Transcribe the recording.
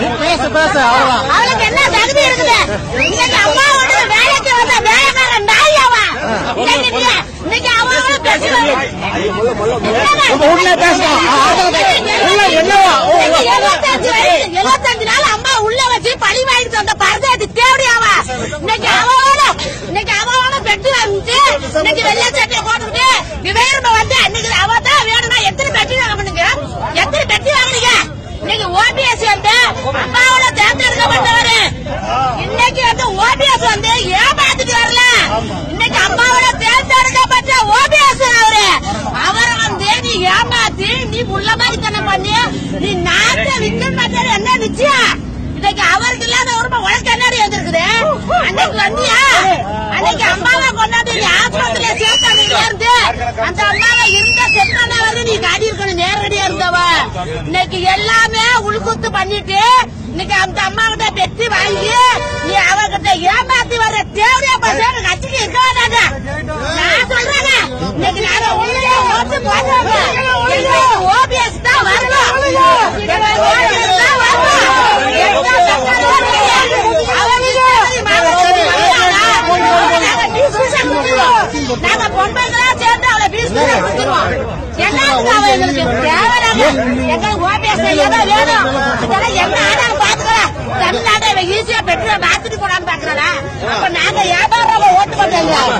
அவளுக்கு என்ன தகுதி இருக்குது? இன்னைக்கு அம்மாவோட வேலைக்கு வந்த வேலைக்காரன் நாயாவா? இன்னைக்கு அவங்களும் பேசுவாங்க. 75 நாள் அம்மா உள்ள வச்சு பழி வாங்கிட்டு வந்த பரதேசி தேவடியாவா? இன்னைக்கு அவளோட பெட்டு வந்துச்சு. இன்னைக்கு வெள்ளை சட்டையை போட்டுக்கிட்டு விவேகமா வந்து அன்னைக்கு அவ தான் வேணும்னா எத்தனை பெட்டி வாங்கினீங்க? எத்தனை பெட்டி வாங்கினீங்க? இன்னைக்கு ஓபிஎஸ் வந்து அம்மாவோட தேர்ந்தெடுக்கப்பட்டவரு. இன்னைக்கு வந்து ஓபிஎஸ் வந்து ஏமாத்திட்டு வரல. இன்னைக்கு அம்மாவோட தேர்ந்தெடுக்கப்பட்ட ஓபிஎஸ் அவரை வந்து நீ ஏமாத்தி நீ புள்ள மாதிரி தன்னை பண்ணி நீ நாட்டை விற்க மாட்டேன் என்ன நிச்சயம்? இன்னைக்கு அவருக்கு இல்லாத உரிமை உனக்கு என்ன இருந்திருக்குது? அன்னைக்கு வந்தியா? அன்னைக்கு அம்மாவை கொண்டாந்து நீ ஆஸ்பத்திரியில சேர்த்து இருந்து அந்த அம்மாவை இருந்த செத்தான வந்து நீ காட்டி இருக்கணும். நேரடியா இருந்தவ இன்னைக்கு எல்லாமே உள்குத்து பண்ணிட்டு இன்னைக்கு அந்த அம்மாவிட்ட பெட்டி வாங்கி நீ அவகிட்ட ஏமாத்தி வர தேவையா பசங்க கட்சிக்கு இருக்க வேண்டாங்க. நான் சொல்றேங்க இன்னைக்கு நாங்க உள்ளே ஓட்டு போடுறாங்க. ஓபிஎஸ் தான் வரணும். நாங்க பொம்பளை சேர்ந்து அவளை கொடுத்துருவோம். எல்லாத்துக்கும் அவ எங்களுக்கு தேவையான எங்களுக்கு ஓபிஎஸ் ஏதோ வேணும். இதெல்லாம் எங்க ஆனாலும் பாத்துக்கலாம். தமிழ்நாட்டை ஈஸியா பெற்று மாத்திட்டு போனான்னு பாக்குறா. அப்ப நாங்க வியாபாரம் ஓட்டு பண்றோம்.